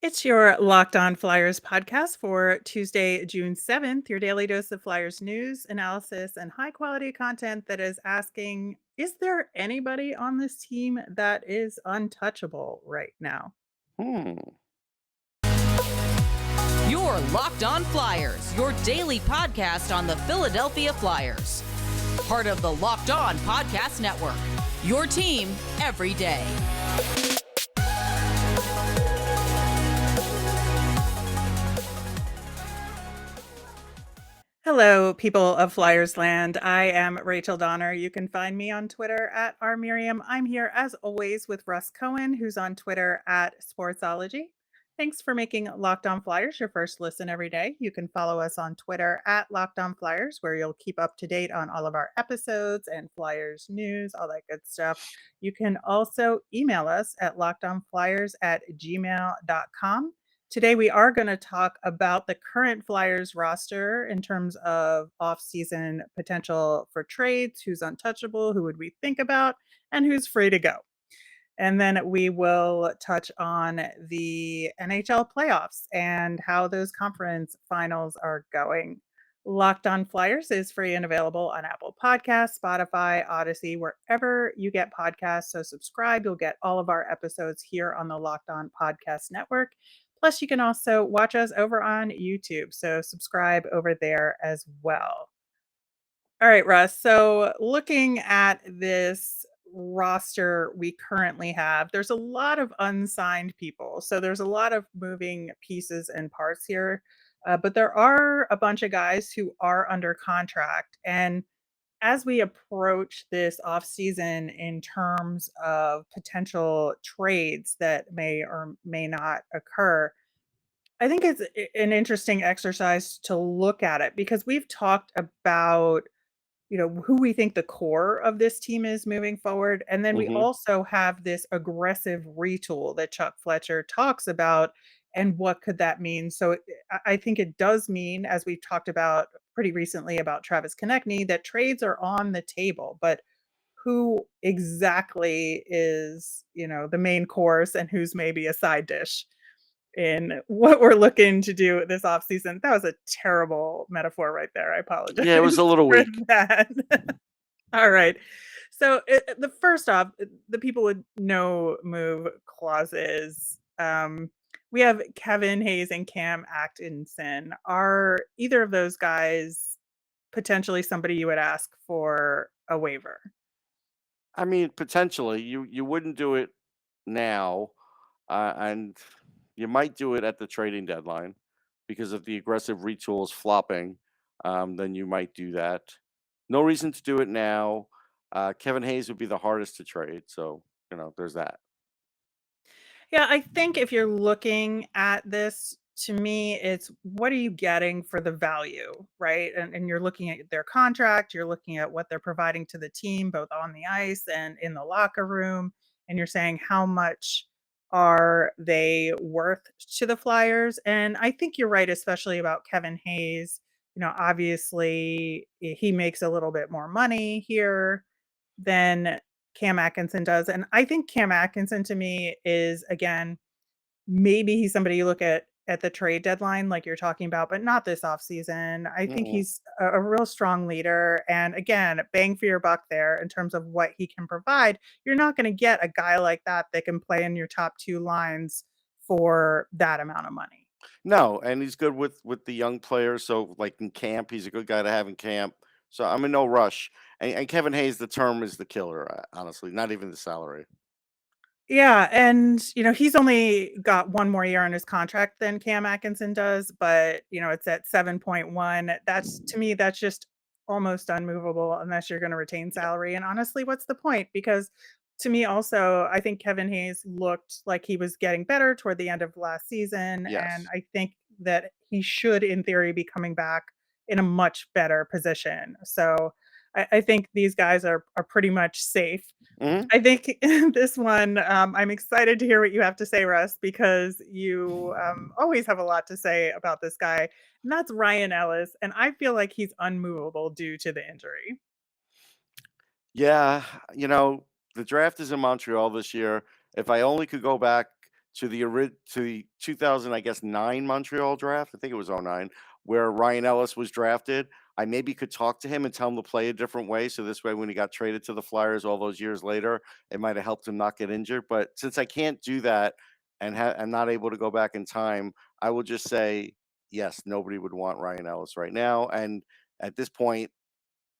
It's your Locked On Flyers podcast for Tuesday, June 7th, your daily dose of Flyers news, analysis, and high quality content that is asking, is there anybody on this team that is untouchable right now? Hmm. Your Locked On Flyers, your daily podcast on the Philadelphia Flyers. Part of the Locked On Podcast Network. Your team every day. Hello, people of Flyers Land. I am Rachel Donner. You can find me on Twitter at rmiriam. I'm here as always with Russ Cohen, who's on Twitter at Sportsology. Thanks for making Locked On Flyers your first listen every day. You can follow us on Twitter at Locked On Flyers, where you'll keep up to date on all of our episodes and Flyers news, all that good stuff. You can also email us at lockedonflyers@gmail.com. Today, we are going to talk about the current Flyers roster in terms of off-season potential for trades, who's untouchable, who would we think about, and who's free to go. And then we will touch on the NHL playoffs and how those conference finals are going. Locked On Flyers is free and available on Apple Podcasts, Spotify, Odyssey, wherever you get podcasts. So subscribe. You'll get all of our episodes here on the Locked On Podcast Network. Plus, you can also watch us over on YouTube. So subscribe over there as well. All right, Russ. So looking at this roster we currently have, there's a lot of unsigned people. So there's a lot of moving pieces and parts here. But there are a bunch of guys who are under contract. And as we approach this offseason in terms of potential trades that may or may not occur, I think it's an interesting exercise to look at it because we've talked about who we think the core of this team is moving forward. And then we Mm-hmm. also have this aggressive retool that Chuck Fletcher talks about. And what could that mean? So I think it does mean, as we've talked about pretty recently about Travis Konecny, that trades are on the table. But who exactly is, the main course and who's maybe a side dish in what we're looking to do this offseason? That was a terrible metaphor right there. I apologize Yeah, it was a little for weak. that. All right. So the first off, the people with no move clauses. We have Kevin Hayes and Cam Atkinson. Are either of those guys potentially somebody you would ask for a waiver? I mean, potentially, you wouldn't do it now, and you might do it at the trading deadline because if the aggressive retool is flopping, then you might do that. No reason to do it now. Kevin Hayes would be the hardest to trade, so there's that. Yeah, I think if you're looking at this, to me, it's what are you getting for the value, right? And you're looking at their contract, you're looking at what they're providing to the team, both on the ice and in the locker room, and you're saying how much are they worth to the Flyers? And I think you're right, especially about Kevin Hayes. Obviously he makes a little bit more money here than Cam Atkinson does. And I think Cam Atkinson to me is again, maybe he's somebody you look at the trade deadline like you're talking about, but not this offseason. I think Mm-mm. he's a real strong leader. And again, bang for your buck there in terms of what he can provide. You're not going to get a guy like that can play in your top two lines for that amount of money. No, and he's good with the young players. So, like in camp, he's a good guy to have in camp. So I'm in no rush. And Kevin Hayes, the term is the killer. Honestly, not even the salary. Yeah, and, he's only got 1 more year on his contract than Cam Atkinson does, but, it's at 7.1. That's to me, that's just almost unmovable unless you're gonna retain salary, and honestly, what's the point? Because to me also, I think Kevin Hayes looked like he was getting better toward the end of last season, and Yes. I think that he should, in theory, be coming back in a much better position. So, I think these guys are pretty much safe. Hmm. I think this one, I'm excited to hear what you have to say, Russ, because you always have a lot to say about this guy, and that's Ryan Ellis. And I feel like he's unmovable due to the injury. Yeah, the draft is in Montreal this year. If I only could go back to the 2000, I guess, 9 Montreal draft. I think it was '09, where Ryan Ellis was drafted. I maybe could talk to him and tell him to play a different way. So this way, when he got traded to the Flyers all those years later, it might have helped him not get injured. But since I can't do that and I'm not able to go back in time, I will just say yes. Nobody would want Ryan Ellis right now, and at this point,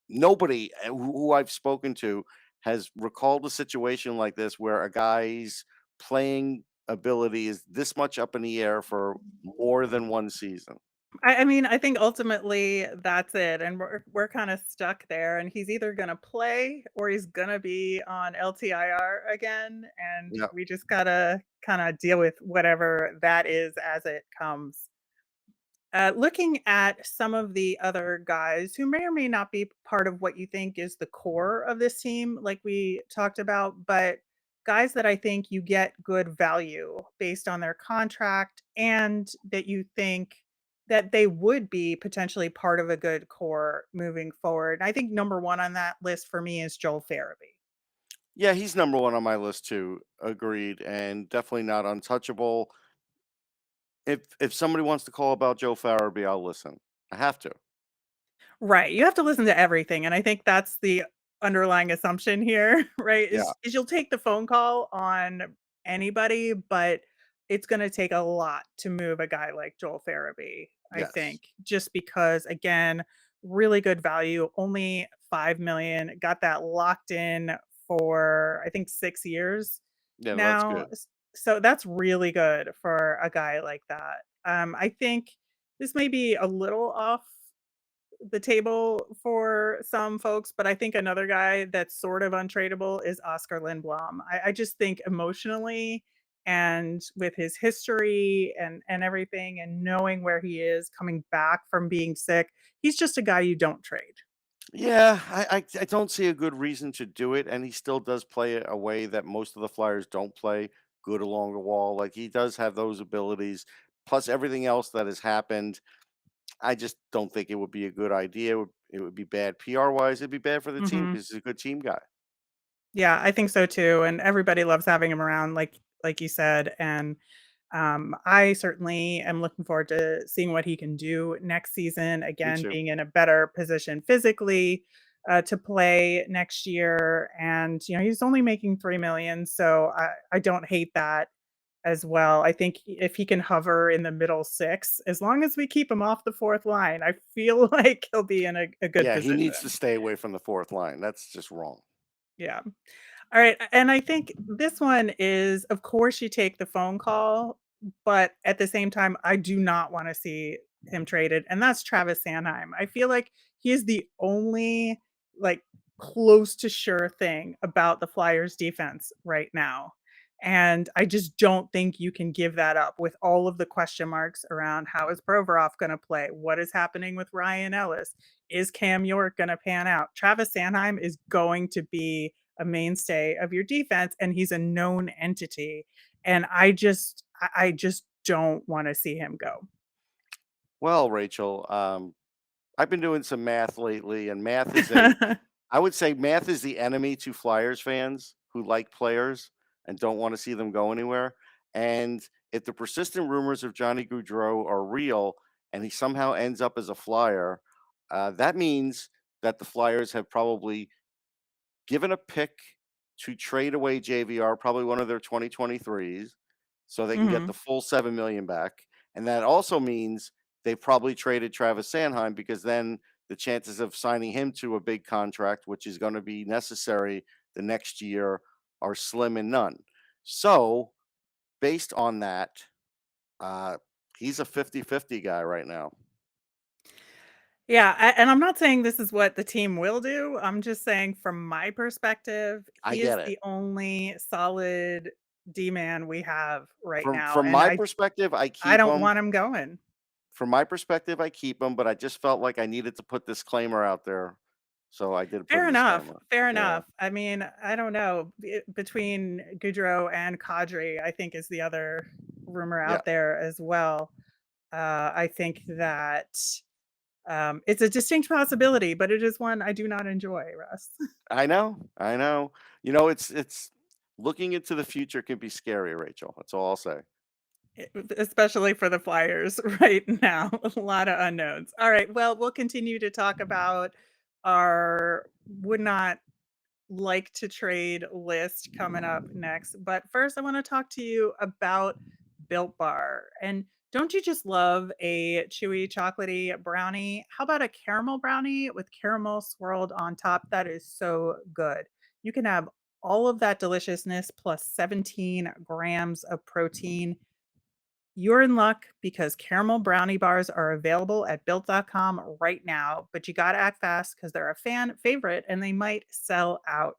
nobody who I've spoken to has recalled a situation like this where a guy's playing ability is this much up in the air for more than one season. I mean, I think ultimately that's it, and we're kind of stuck there. And he's either gonna play or he's gonna be on LTIR again, and Yeah. we just gotta kind of deal with whatever that is as it comes. Looking at some of the other guys who may or may not be part of what you think is the core of this team, like we talked about, but guys that I think you get good value based on their contract and that you think that they would be potentially part of a good core moving forward. I think number one on that list for me is Joel Farabee. Yeah, he's number one on my list too. Agreed, and definitely not untouchable. If somebody wants to call about Joe Farabee, I'll listen. I have to. Right, you have to listen to everything, and I think that's the underlying assumption here, right? Yeah. Is you'll take the phone call on anybody, but it's gonna take a lot to move a guy like Joel Farabee, I Yes. think, just because, again, really good value, only 5 million, got that locked in for, I think, 6 years Yeah, that's now, good. so that's really good for a guy like that. I think this may be a little off the table for some folks, but I think another guy that's sort of untradeable is Oscar Lindblom. I just think emotionally and with his history and everything and knowing where he is coming back from being sick, he's just a guy you don't trade. Yeah, I don't see a good reason to do it, and he still does play it a way that most of the Flyers don't play, good along the wall. Like he does have those abilities, plus everything else that has happened. I just don't think it would be a good idea. It would be bad PR wise. It'd be bad for the team Mhm. because he's a good team guy. Yeah, I think so too, and everybody loves having him around, like you said, and I certainly am looking forward to seeing what he can do next season. Me Again, too. being in a better position physically to play next year, and he's only making 3 million, so I don't hate that as well. I think if he can hover in the middle six, as long as we keep him off the fourth line, I feel like he'll be in a good Yeah, he needs to position. stay away from the fourth line. That's just wrong. Yeah. All right, and I think this one is, of course, you take the phone call, but at the same time, I do not wanna see him traded, and that's Travis Sanheim. I feel like he is the only, like, close to sure thing about the Flyers defense right now, and I just don't think you can give that up with all of the question marks around how is Provorov gonna play? What is happening with Ryan Ellis? Is Cam York gonna pan out? Travis Sanheim is going to be a mainstay of your defense, and he's a known entity. And I just don't want to see him go. Well, Rachel, I've been doing some math lately, and math is a I would say math is the enemy to Flyers fans who like players and don't want to see them go anywhere. And if the persistent rumors of Johnny Gaudreau are real and he somehow ends up as a Flyer, that means that the Flyers have probably given a pick to trade away JVR, probably one of their 2023s, so they can get the Mhm. full 7 million back. And that also means they probably traded Travis Sanheim because then the chances of signing him to a big contract, which is going to be necessary the next year, are slim and none. So, based on that, uh, he's a 50-50 guy right now. Yeah, and I'm not saying this is what the team will do. I'm just saying from my perspective, I he is get it. the only solid D-man we have right now, From and my I perspective, I I keep don't him. want him going. From my perspective, I keep him, but I just felt like I needed to put disclaimer out there, so I did put a Fair enough, disclaimer. fair Yeah, enough. I mean, I don't know, between Goudreau and Kadri, I think is the other rumor yeah. out there as well. I think that, it's a distinct possibility, but it is one I do not enjoy, Russ. I know, I know. You know, it's looking into the future can be scary, Rachel. That's all I'll say. Especially for the Flyers right now. A lot of unknowns. All right. Well, we'll continue to talk about our would not like to trade list coming up next. But first, I want to talk to you about Built Bar. And don't you just love a chewy, chocolatey brownie? How about a caramel brownie with caramel swirled on top? That is so good. You can have all of that deliciousness plus 17 grams of protein. You're in luck because caramel brownie bars are available at built.com right now, but you got to act fast because they're a fan favorite and they might sell out.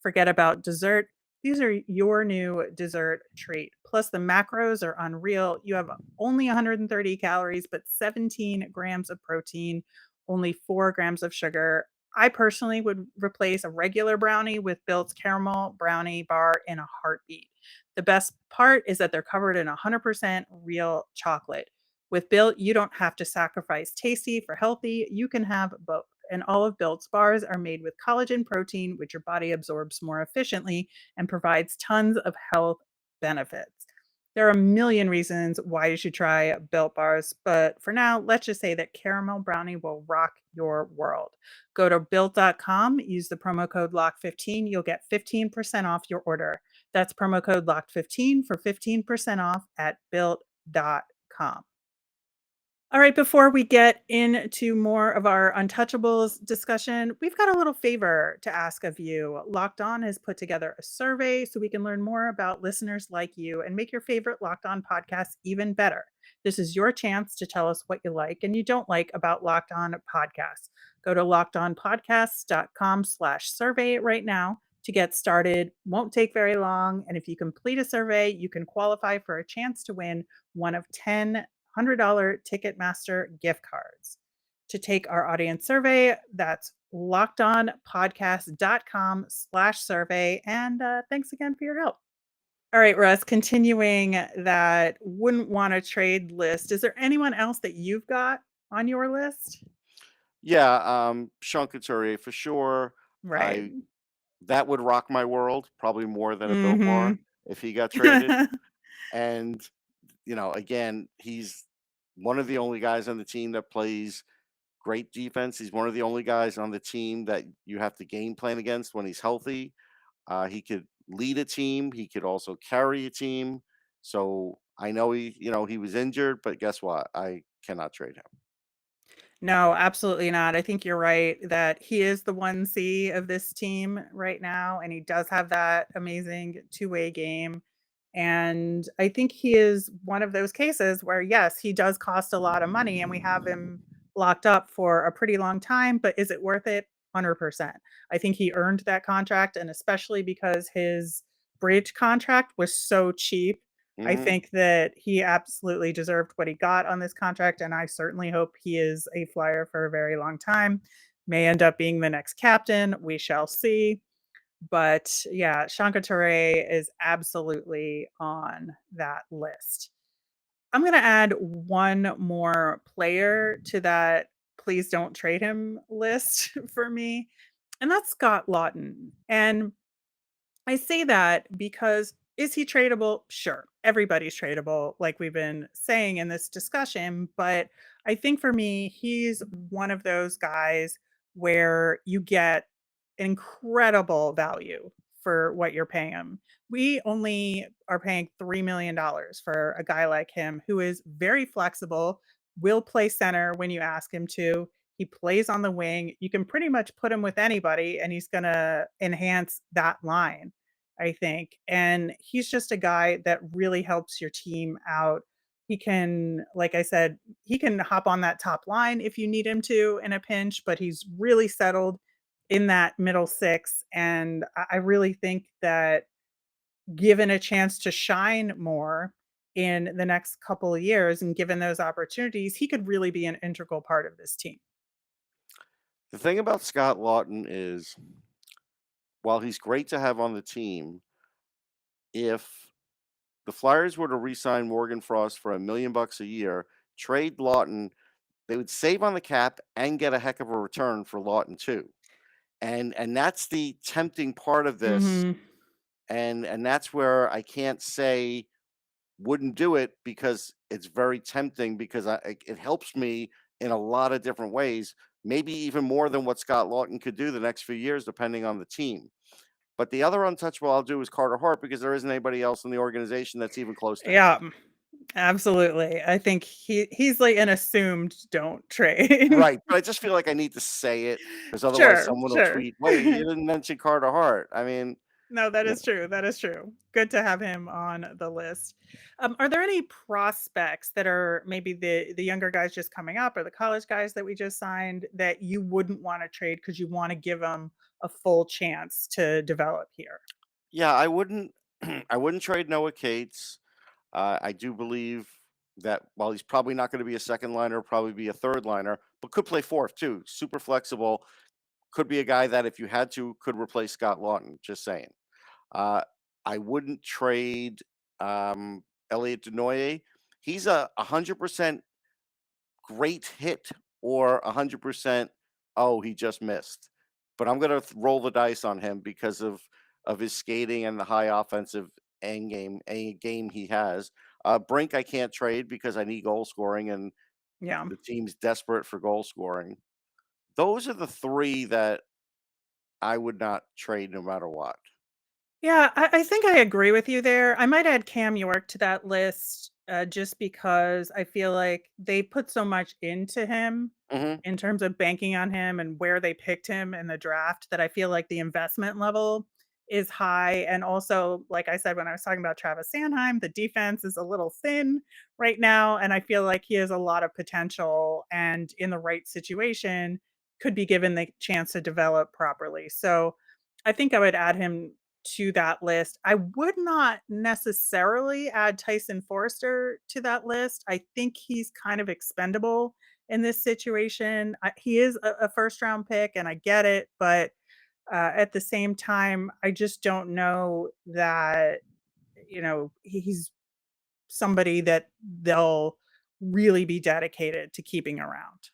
Forget about dessert. These are your new dessert treat. Plus, the macros are unreal. You have only 130 calories, but 17 grams of protein, only 4 grams of sugar. I personally would replace a regular brownie with Built's caramel brownie bar in a heartbeat. The best part is that they're covered in 100% real chocolate. With Built, you don't have to sacrifice tasty for healthy. You can have both. And all of Built's bars are made with collagen protein, which your body absorbs more efficiently and provides tons of health benefits. There are a million reasons why you should try Built bars, but for now, let's just say that caramel brownie will rock your world. Go to built.com, use the promo code LOCK15, you'll get 15% off your order. That's promo code LOCKED15 for 15% off at built.com. All right, before we get into more of our Untouchables discussion, we've got a little favor to ask of you. Locked On has put together a survey so we can learn more about listeners like you and make your favorite Locked On podcast even better. This is your chance to tell us what you like and you don't like about Locked On podcasts. Go to lockedonpodcasts.com/survey right now to get started. Won't take very long. And if you complete a survey, you can qualify for a chance to win one of 10 $100 Ticketmaster gift cards. To take our audience survey, that's lockedonpodcast.com/survey. And thanks again for your help. All right, Russ, continuing that wouldn't want to trade list. Is there anyone else that you've got on your list? Yeah, Sean Couturier for sure. Right. I That would rock my world probably more than a Built Bar Mm-hmm. if he got traded. And again, he's one of the only guys on the team that plays great defense. He's one of the only guys on the team that you have to game plan against when he's healthy. He could lead a team. He could also carry a team. So I know he was injured, but guess what? I cannot trade him. No, absolutely not. I think you're right that he is the 1C of this team right now, and he does have that amazing two-way game. And I think he is one of those cases where, yes, he does cost a lot of money and we have him locked up for a pretty long time, but is it worth it? 100%. I think he earned that contract, and especially because his bridge contract was so cheap, I Hmm. think that he absolutely deserved what he got on this contract, and I certainly hope he is a Flyer for a very long time. May end up being the next captain. We shall see. But yeah, Sean Couturier is absolutely on that list. I'm going to add one more player to that please don't trade him list for me, and that's Scott Lawton. And I say that because is he tradable? Sure. Everybody's tradable, like we've been saying in this discussion. But I think for me, he's one of those guys where you get incredible value for what you're paying him. We only are paying $3 million for a guy like him who is very flexible, will play center when you ask him to. He plays on the wing. You can pretty much put him with anybody and he's going to enhance that line, I think. And he's just a guy that really helps your team out. He can, like I said, he can hop on that top line if you need him to in a pinch, but he's really settled in that middle six. And I really think that given a chance to shine more in the next couple of years and given those opportunities, he could really be an integral part of this team. The thing about Scott Lawton is, while he's great to have on the team, if the Flyers were to re-sign Morgan Frost for $1 million a year, trade Lawton, they would save on the cap and get a heck of a return for Lawton too. And that's the tempting part of this Mhm. and that's where I can't say wouldn't do it because it's very tempting because it helps me in a lot of different ways, maybe even more than what Scott Lawton could do the next few years, depending on the team. But the other untouchable I'll do is Carter Hart because there isn't anybody else in the organization that's even close to him. Yeah, absolutely. I think he's like an assumed don't trade. Right, but I just feel like I need to say it because otherwise Sure, someone will sure. tweet, "Wait, you didn't mention Carter Hart." I mean, No, that yeah. is true, that is true. Good to have him on the list. Are there any prospects that are maybe the younger guys just coming up or the college guys that we just signed that you wouldn't wanna trade because you wanna give them a full chance to develop here? Yeah, I wouldn't I wouldn't trade Noah Cates. I do believe that while he's probably not going to be a second liner, probably be a third liner, but could play fourth too. Super flexible. Could be a guy that if you had to could replace Scott Lawton. Just saying. Uh, I wouldn't trade Elliot Denoye. He's a 100% great hit or 100% oh he just missed. But I'm gonna roll the dice on him because of his skating and the high offensive end game he has. Brink I can't trade because I need goal scoring and Yeah. the team's desperate for goal scoring. Those are the three that I would not trade no matter what. Yeah, I think I agree with you there. I might add Cam York to that list, just because I feel like they put so much into him Hmm. in terms of banking on him and where they picked him in the draft that I feel like the investment level is high. And also, like I said when I was talking about Travis Sanheim, the defense is a little thin right now, and I feel like he has a lot of potential and in the right situation could be given the chance to develop properly. So I think I would add him to that list. I would not necessarily add Tyson Foerster to that list. I think he's kind of expendable in this situation. He is a first round pick, and I get it, but at the same time, I just don't know that he's somebody that they'll really be dedicated to keeping around.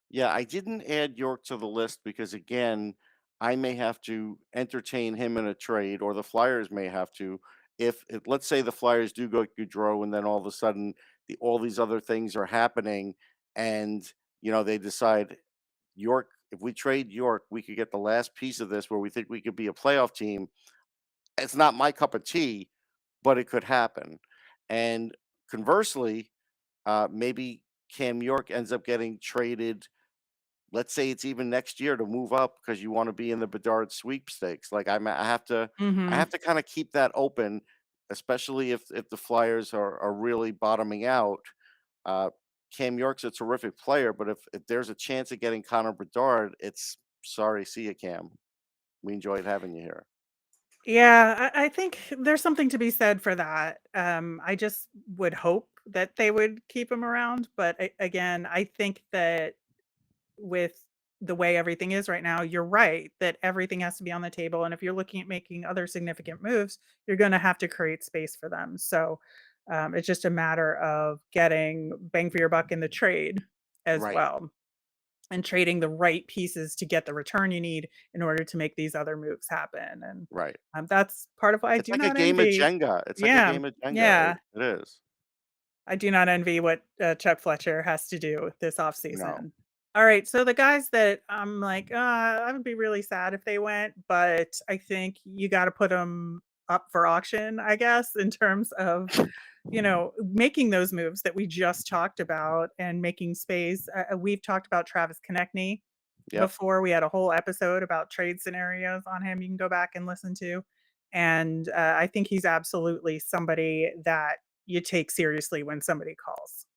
Yeah, I didn't add York to the list because again, I may have to entertain him in a trade, or the Flyers may have to. If let's say the Flyers do go Goudreau, and then all of a sudden all these other things are happening, and they decide York. If we trade York, we could get the last piece of this where we think we could be a playoff team. It's not my cup of tea, but it could happen. And conversely, maybe Cam York ends up getting traded. Let's say it's even next year to move up because you want to be in the Bedard sweepstakes. Like I Mhm. have to kind of keep that open, especially if the Flyers are really bottoming out. Uh, Cam York's a terrific player, but if there's a chance of getting Connor Bedard, it's sorry, see you, Cam. We enjoyed having you here. Yeah, I think there's something to be said for that. I just would hope that they would keep him around, but again, I think that with the way everything is right now, you're right that everything has to be on the table, and if you're looking at making other significant moves, you're going to have to create space for them. So it's just a matter of getting bang for your buck in the trade as Right, well, and trading the right pieces to get the return you need in order to make these other moves happen. And right. that's part of why I It's do like a not game of envy. Jenga. It's like a Yeah, game of Jenga. yeah. It is. I do not envy what Chuck Fletcher has to do this No. offseason. All right, so the guys that I'm like, I would be really sad if they went, but I think you got to put them up for auction, I guess, in terms of making those moves that we just talked about and making space. We've talked about Travis Konecny Yep. before. We had a whole episode about trade scenarios on him. You can go back and listen to. And I think he's absolutely somebody that you take seriously when somebody calls.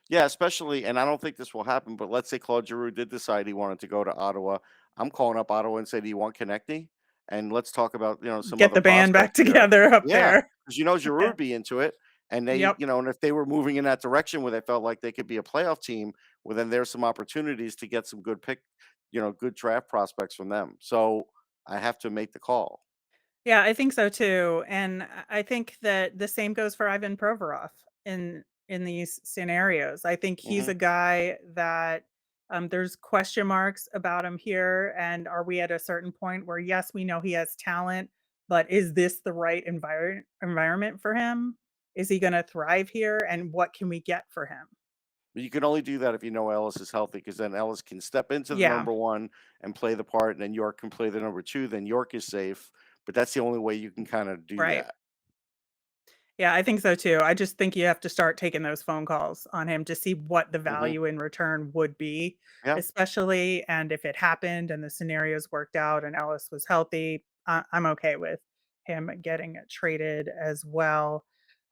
Yeah, especially, and I don't think this will happen, but let's say Claude Giroux did decide he wanted to go to Ottawa. I'm calling up Ottawa and say, "Do you want Konechny?" And let's talk about some Get other the band back prospects here. together up Yeah, there. because Giroux would be into it, and Yep. and if they were moving in that direction where they felt like they could be a playoff team, well, then there's some opportunities to get some good draft prospects from them. So I have to make the call. Yeah, I think so too, and I think that the same goes for Ivan Provorov in these scenarios. I think he's Hmm. a guy that there's question marks about him here, and are we at a certain point where yes, we know he has talent, but is this the right environment for him? Is he gonna thrive here, and what can we get for him? But you can only do that if you know Ellis is healthy, because then Ellis can step into the Yeah, number one and play the part, and then York can play the number two. Then York is safe, but that's the only way you can kind of do right. that. Yeah, I think so too. I just think you have to start taking those phone calls on him to see what the Hmm. value in return would be, Yeah. especially and if it happened and the scenarios worked out and Ellis was healthy, I'm okay with him getting traded as well.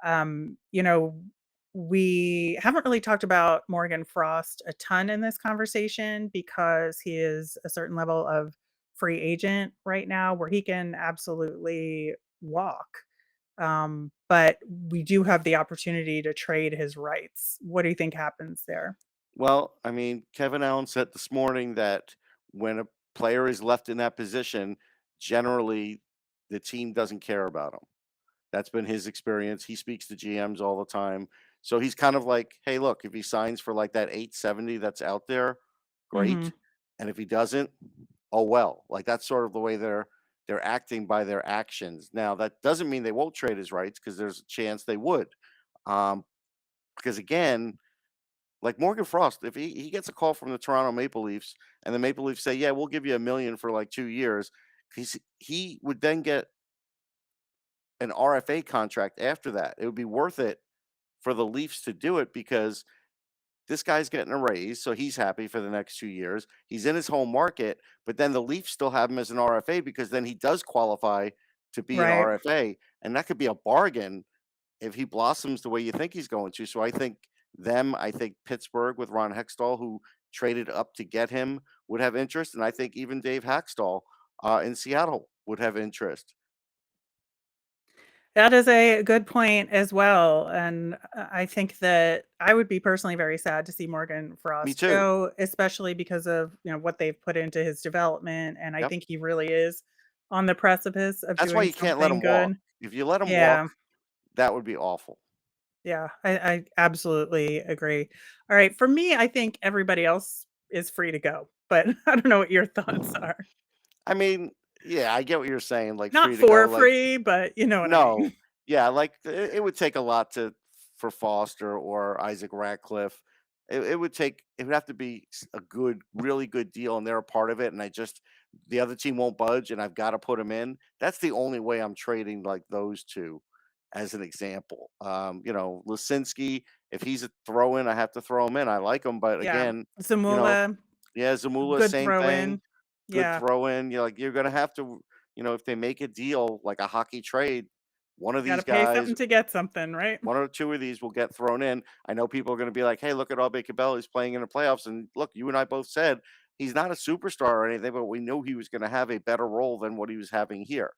You know, we haven't really talked about Morgan Frost a ton in this conversation because he is a certain level of free agent right now where he can absolutely walk. But we do have the opportunity to trade his rights. What do you think happens there? Well, I mean, Kevin Allen said this morning that when a player is left in that position, generally the team doesn't care about him. That's been his experience. He speaks to GMs all the time. So he's kind of like, hey, look, if he signs for like that 870 that's out there, great. Mhm. And if he doesn't, oh well. Like that's sort of the way they're acting by their actions. Now that doesn't mean they won't trade his rights, because there's a chance they would. Um, because again, like Morgan Frost, if he gets a call from the Toronto Maple Leafs and the Maple Leafs say, yeah, we'll give you $1 million for like 2 years, he would then get an RFA contract after that. It would be worth it for the Leafs to do it, because this guy's getting a raise, so he's happy for the next 2 years. He's in his home market, but then the Leafs still have him as an RFA, because then he does qualify to be an Right. RFA, and that could be a bargain if he blossoms the way you think he's going to. So I think Pittsburgh with Ron Hextall, who traded up to get him, would have interest, and I think even Dave Haxtell in Seattle would have interest. That is a good point as well, and I think that I would be personally very sad to see Morgan Me Frost too. go, especially because of, what they've put into his development, and I Yep. think he really is on the precipice of That's why doing you can't let something him walk. good. If you let him Yeah. walk, that would be awful. Yeah, I absolutely agree. All right, for me, I think everybody else is free to go, but I don't know what your thoughts are. I mean, yeah, I get what you're saying, like Not free to go. for Like, free, but you know what I no, mean. yeah, like it would take a lot to for Foster or Isaac Ratcliffe. It would have to be a good, really good deal, and they're a part of it. And the other team won't budge, and I've got to put them in. That's the only way I'm trading like those two, as an example. Lisinski, if he's a throw in, I have to throw him in. I like him, but Yeah, again, you know, Zamula, yeah, Zamula, good same throw thing. in. Good Yeah, throw in. You're gonna have to, if they make a deal like a hockey trade, one of gotta these pay guys, something to get something, right? one or two of these will get thrown in. I know people are gonna be like, "Hey, look at Abe Cabell. He's playing in the playoffs." And look, you and I both said he's not a superstar or anything, but we knew he was gonna have a better role than what he was having here.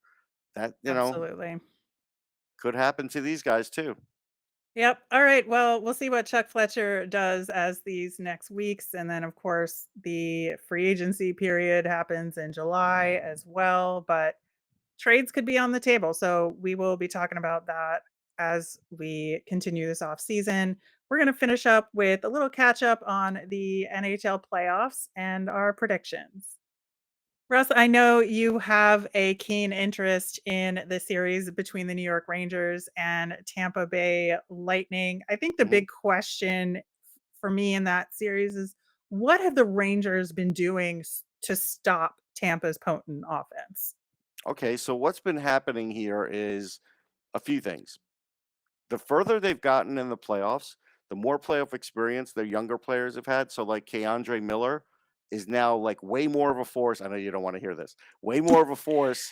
That Absolutely. could happen to these guys too. Yep. All right. Well, we'll see what Chuck Fletcher does as these next weeks. And then, of course, the free agency period happens in July as well. But trades could be on the table. So we will be talking about that as we continue this off season. We're going to finish up with a little catch up on the NHL playoffs and our predictions. Russ, I know you have a keen interest in the series between the New York Rangers and Tampa Bay Lightning. I think the Mhm. big question for me in that series is what have the Rangers been doing to stop Tampa's potent offense? Okay, so what's been happening here is a few things. The further they've gotten in the playoffs, the more playoff experience their younger players have had. So, like Keandre Miller is now like way more of a force. I know you don't want to hear this. Way more of a force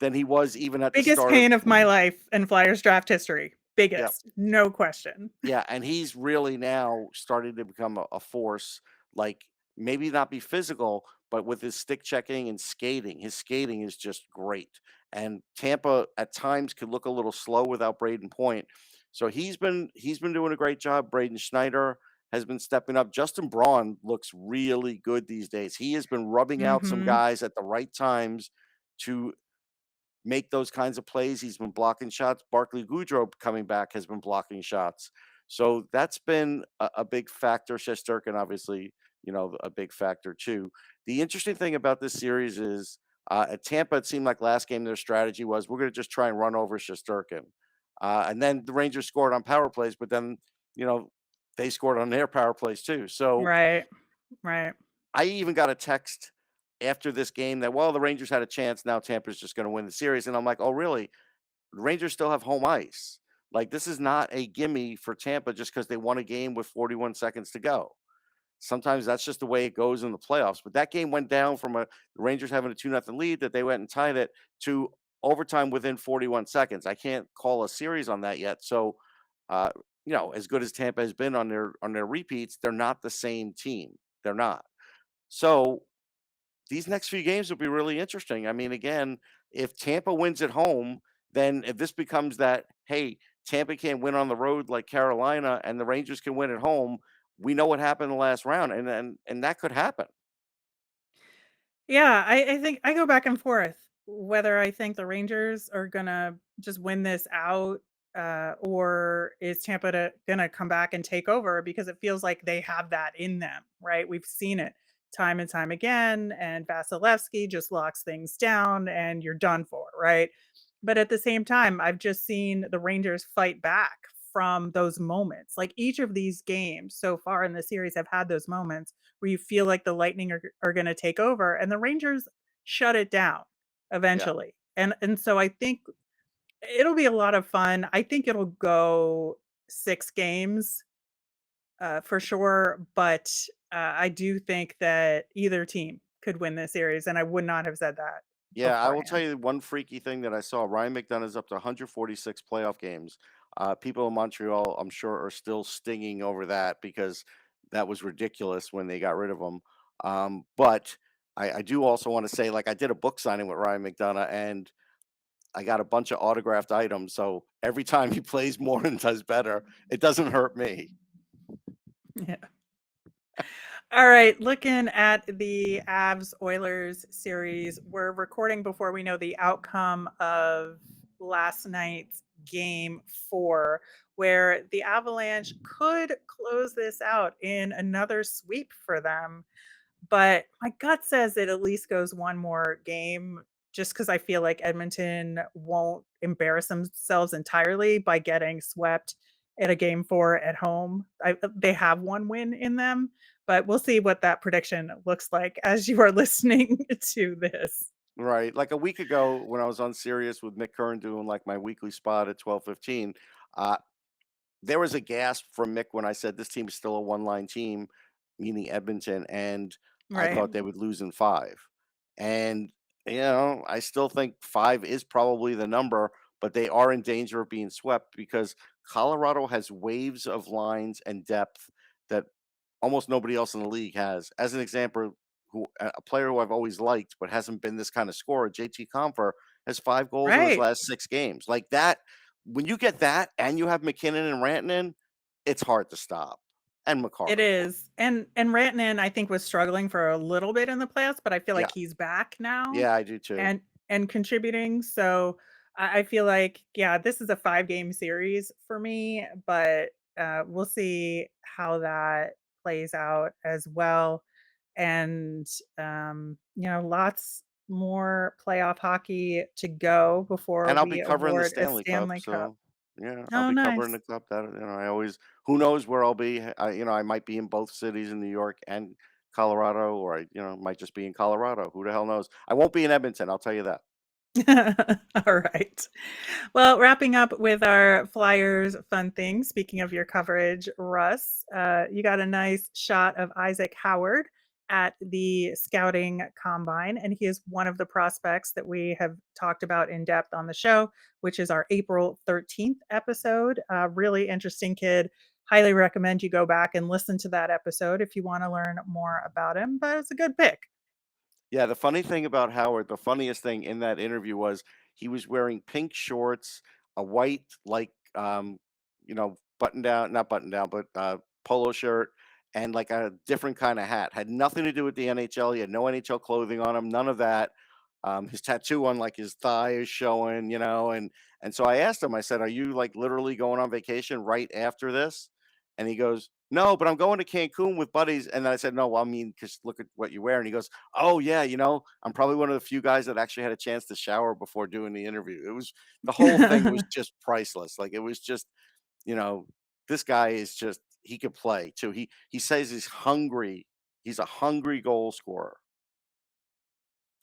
than he was even at the Biggest start of. pain of my life in Flyers draft history. Yeah, Biggest, no question. yeah, and he's really now starting to become a force. Like maybe not be physical, but with his stick checking and skating, his skating is just great. And Tampa at times could look a little slow without Braden Point. So he's been doing a great job. Braden Schneider has been stepping up. Justin Braun looks really good these days. He has been rubbing out some Mhm. guys at the right times to make those kinds of plays. He's been blocking shots. Barkley Goudreau coming back has been blocking shots. So that's been a big factor. Shesterkin, obviously, a big factor too. The interesting thing about this series is At Tampa, it seemed like last game their strategy was we're going to just try and run over Shesterkin. And then the Rangers scored on power plays, but then, you know, they scored on their power plays too. So Right. Right. I even got a text after this game that, well, the Rangers had a chance. Now Tampa's just going to win the series. And I'm like, oh, really? The Rangers still have home ice. Like, this is not a gimme for Tampa just because they won a game with 41 seconds to go. Sometimes that's just the way it goes in the playoffs. But that game went down from the Rangers having a 2-0 lead that they went and tied it to overtime within 41 seconds. I can't call a series on that yet. So, uh, as good as Tampa has been on their repeats, they're not the same team. They're not. So these next few games will be really interesting. I mean, again, if Tampa wins at home, then if this becomes that, hey, Tampa can't win on the road like Carolina and the Rangers can win at home, we know what happened in the last round, and that could happen. Yeah, I think I go back and forth whether I think the Rangers are gonna just win this out, or is Tampa gonna come back and take over because it feels like they have that in them, right? We've seen it time and time again, and Vasilevsky just locks things down, and you're done for, right? But at the same time, I've just seen the Rangers fight back from those moments. Like each of these games so far in the series have had those moments where you feel like the Lightning are going to take over, and the Rangers shut it down Yeah. eventually. And so I think it'll be a lot of fun. I think it'll go 6 games, for sure, but, I do think that either team could win this series, and I would not have said that Yeah, I will tell beforehand. you one freaky thing that I saw. Ryan McDonough's up to 146 playoff games. People in Montreal, I'm sure, are still stinging over that because that was ridiculous when they got rid of him. But I do also want to say, like, I did a book signing with Ryan McDonough, and I got a bunch of autographed items. So every time he plays more and does better, it doesn't hurt me. Yeah. All right, looking at the Avs Oilers series, we're recording before we know the outcome of last night's game 4, where the Avalanche could close this out in another sweep for them. But my gut says it at least goes one more game just because I feel like Edmonton won't embarrass themselves entirely by getting swept at a game 4 at home. They have one win in them, but we'll see what that prediction looks like as you are listening to this. Right. Like a week ago when I was on Sirius with Mick Curran doing like my weekly spot at 12:15, uh, there was a gasp from Mick when I said this team is still a one-line team, meaning Edmonton, and I Right. thought they would lose in 5. And, I still think 5 is probably the number, but they are in danger of being swept because Colorado has waves of lines and depth that almost nobody else in the league has. As an example, a player who I've always liked but hasn't been this kind of scorer, JT Compher, has 5 goals in his Right. last 6 games. Like that, when you get that and you have McKinnon and Rantanen, it's hard to stop. And It Makar. is. And Rantanen, I think, was struggling for a little bit in the playoffs, but I feel Yeah. like he's back now Yeah, I do too. and contributing. So I feel like, yeah, this is a 5-game series for me, but we'll see how that plays out as well. And lots more playoff hocky to go before And I'll be we covering the award a Stanley Cup, Stanley Cup. so yeah, I'll Oh, be covering nice. the cup. That I always, who knows where I'll be. I might be in both cities in New York and Colorado, or might just be in Colorado. Who the hell knows? I won't be in Edmonton, I'll tell you that. All right. Well, wrapping up with our Flyers fun things. Speaking of your coverage, Russ, you got a nice shot of Isaac Howard at the scouting combine, and he is one of the prospects that we have talked about in depth on the show, which is our April 13th episode. Really interesting kid. Highly recommend you go back and listen to that episode if you want to learn more about him, but it's a good pick. Yeah, the funny thing about Howard, the funniest thing in that interview was he was wearing pink shorts, a white like button down, not button down, but polo shirt, and like a different kind of hat. Had nothing to do with the NHL. He had no NHL clothing on him, none of that. His tattoo on like his thigh is showing, and so I asked him. I said, "Are you like literally going on vacation right after this?" And he goes, no, but I'm going to Cancun with buddies. And then I said, no, well, I mean, because look at what you wear. And he goes, oh, yeah, I'm probably one of the few guys that actually had a chance to shower before doing the interview. The whole thing was just priceless. Like, it was just, you know, this guy is just, he could play too. He says he's hungry. He's a hungry goal scorer.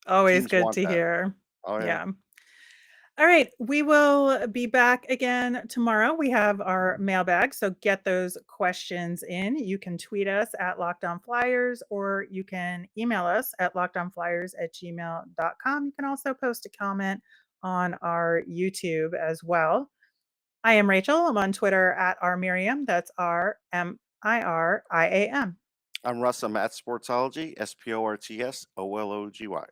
Always Teams good want to that. hear. Oh, yeah. Yeah. All right. We will be back again tomorrow. We have our mailbag, so get those questions in. You can tweet us at Locked On Flyers, or you can email us at lockedonflyers@gmail.com. You can also post a comment on our YouTube as well. I am Rachel. I'm on Twitter at rmiriam. That's RMIRIAM. I'm Russ. I'm at Sportsology, SPORTSOLOGY.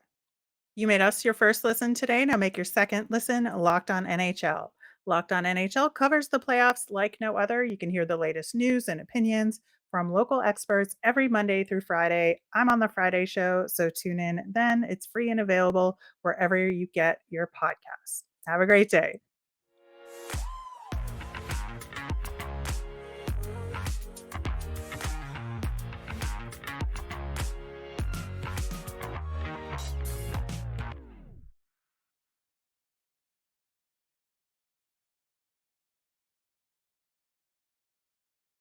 You made us your first listen today. Now make your second listen Locked On NHL. Locked On NHL covers the playoffs like no other. You can hear the latest news and opinions from local experts every Monday through Friday. I'm on the Friday show, so tune in then. It's free and available wherever you get your podcasts. Have a great day.